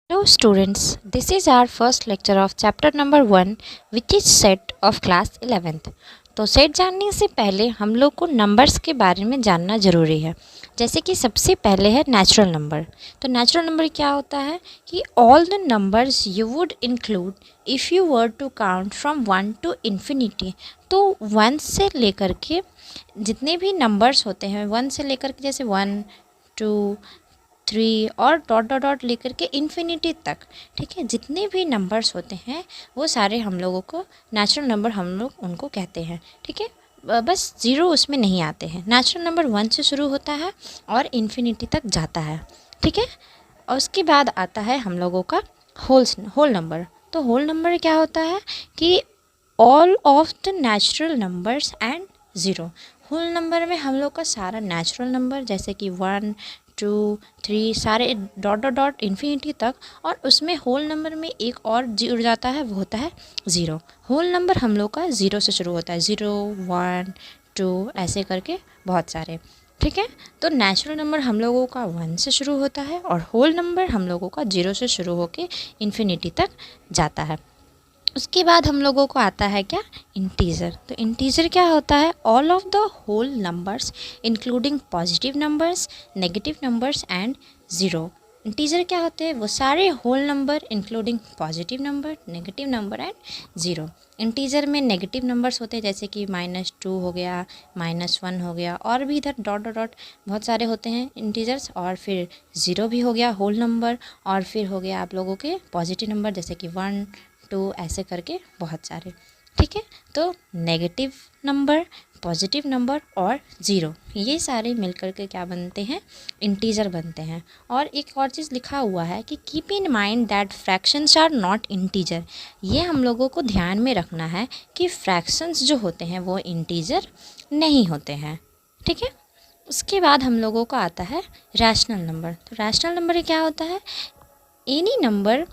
Hello students, this is our first lecture of chapter number 1 which is set of class 11th। तो set जानने से पहले हम लोग को नंबर्स के बारे में जानना ज़रूरी है। जैसे कि सबसे पहले है नेचुरल नंबर। तो नेचुरल नंबर क्या होता है कि all the numbers you would include if you were to count from 1 to infinity. तो 1 से लेकर के जितने भी नंबर्स होते हैं 1 से लेकर के जैसे 1 2 3 और डॉट डॉट डॉट लेकर के इन्फिनिटी तक, ठीक है, जितने भी नंबर्स होते हैं वो सारे हम लोगों को नेचुरल नंबर हम लोग उनको कहते हैं। ठीक है, बस ज़ीरो उसमें नहीं आते हैं। नेचुरल नंबर 1 से शुरू होता है और इन्फिनिटी तक जाता है। ठीक है, और उसके बाद आता है हम लोगों का होल नंबर। तो होल नंबर क्या होता है कि all of the natural numbers and zero. Whole number में हम लोग का सारा नेचुरल नंबर जैसे कि 1 2 3 सारे डॉट डॉट डॉट इन्फिनिटी तक, और उसमें होल नंबर में एक और जुड़ जाता है, वो होता है ज़ीरो। होल नंबर हम लोग का ज़ीरो से शुरू होता है, 0 1 2 ऐसे करके बहुत सारे। ठीक है, तो नेचुरल नंबर हम लोगों का 1 से शुरू होता है और होल नंबर हम लोगों का 0 से शुरू होकर इन्फिनिटी तक जाता है। उसके बाद हम लोगों को आता है क्या, इंटीजर। तो इंटीजर क्या होता है, all of the whole numbers including positive numbers, negative numbers and zero. Integer क्या होते हैं, वो सारे whole number including positive number, negative number and zero. Integer में नेगेटिव नंबर्स होते हैं जैसे कि -2 हो गया, -1 हो गया, और भी इधर डॉट डॉट डॉट बहुत सारे होते हैं इंटीजर्स। और फिर ज़ीरो भी हो गया होल नंबर, और फिर हो गया आप लोगों के पॉजिटिव नंबर जैसे कि 1 2 ऐसे करके बहुत सारे। ठीक है, तो नेगेटिव नंबर, पॉजिटिव नंबर और ज़ीरो, ये सारे मिलकर के क्या बनते हैं, इंटीजर बनते हैं। और एक और चीज़ लिखा हुआ है कि keep in mind that fractions are not integer. ये हम लोगों को ध्यान में रखना है कि फ्रैक्शंस जो होते हैं वो इंटीजर नहीं होते हैं। ठीक है, उसके बाद हम लोगों को आता है रैशनल नंबर। तो रैशनल नंबर क्या होता है, any number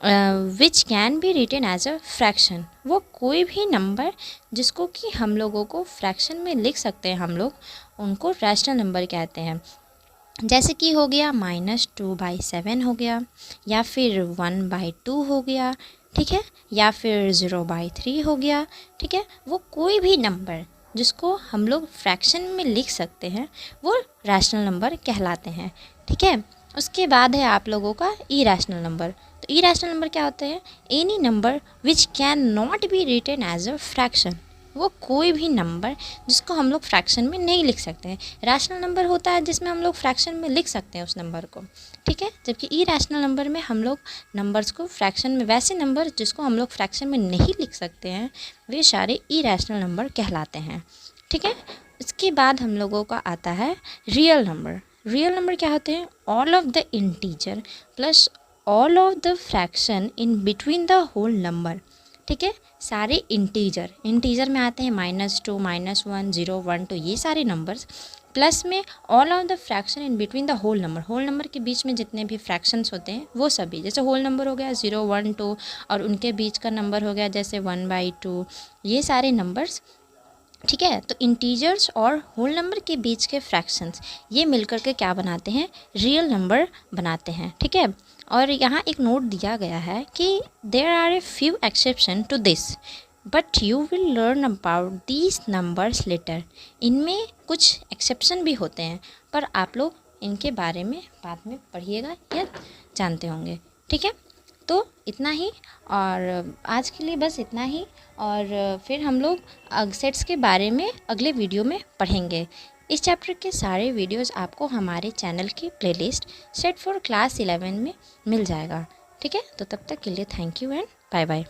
which can be written as a fraction. वो कोई भी नंबर जिसको कि हम लोगों को फ्रैक्शन में लिख सकते हैं, हम लोग उनको रैशनल नंबर कहते हैं। जैसे कि हो गया -2/7 हो गया, या फिर 1/2 हो गया, ठीक है, या फिर 0/3 हो गया। ठीक है, वो कोई भी नंबर जिसको हम लोग फ्रैक्शन में लिख सकते हैं वो रैशनल नंबर कहलाते हैं। ठीक है, उसके बाद है आप लोगों का इरैशनल नंबर। तो इरैशनल नंबर क्या होते हैं, any number which can not be written as a fraction. वो कोई भी नंबर जिसको हम लोग फ्रैक्शन में नहीं लिख सकते हैं। रैशनल नंबर होता है जिसमें हम लोग फ्रैक्शन में लिख सकते हैं उस नंबर को। ठीक है, जबकि इरैशनल नंबर में हम लोग नंबर्स को फ्रैक्शन में, वैसे नंबर जिसको हम लोग फ्रैक्शन में नहीं लिख सकते हैं वे सारे इरैशनल नंबर कहलाते हैं। ठीक है, इसके बाद हम लोगों का आता है रियल नंबर। रियल नंबर क्या होते हैं, all of the integer plus all of the fraction in between the whole number. ठीक है, सारे इंटीजर में आते हैं -2 -1 0 1 2 ये सारे नंबर्स, प्लस में all of the fraction in between the whole number. Whole number के बीच में जितने भी फ्रैक्शंस होते हैं वो सभी, जैसे होल नंबर हो गया 0 1 2 और उनके बीच का नंबर हो गया जैसे 1/2, ये सारे नंबर्स। ठीक है, तो इंटीजर्स और होल नंबर के बीच के फ्रैक्शंस ये मिलकर के क्या बनाते हैं, रियल नंबर बनाते हैं। ठीक है, और यहाँ एक नोट दिया गया है कि there are a few exception to this but you will learn about these numbers later. इनमें कुछ एक्सेप्शन भी होते हैं पर आप लोग इनके बारे में बाद में पढ़िएगा या जानते होंगे। ठीक है, तो इतना ही, और आज के लिए बस इतना ही, और फिर हम लोग सेट्स के बारे में अगले वीडियो में पढ़ेंगे। इस चैप्टर के सारे वीडियोस आपको हमारे चैनल की प्लेलिस्ट सेट फॉर क्लास 11 में मिल जाएगा। ठीक है, तो तब तक के लिए thank you and bye bye.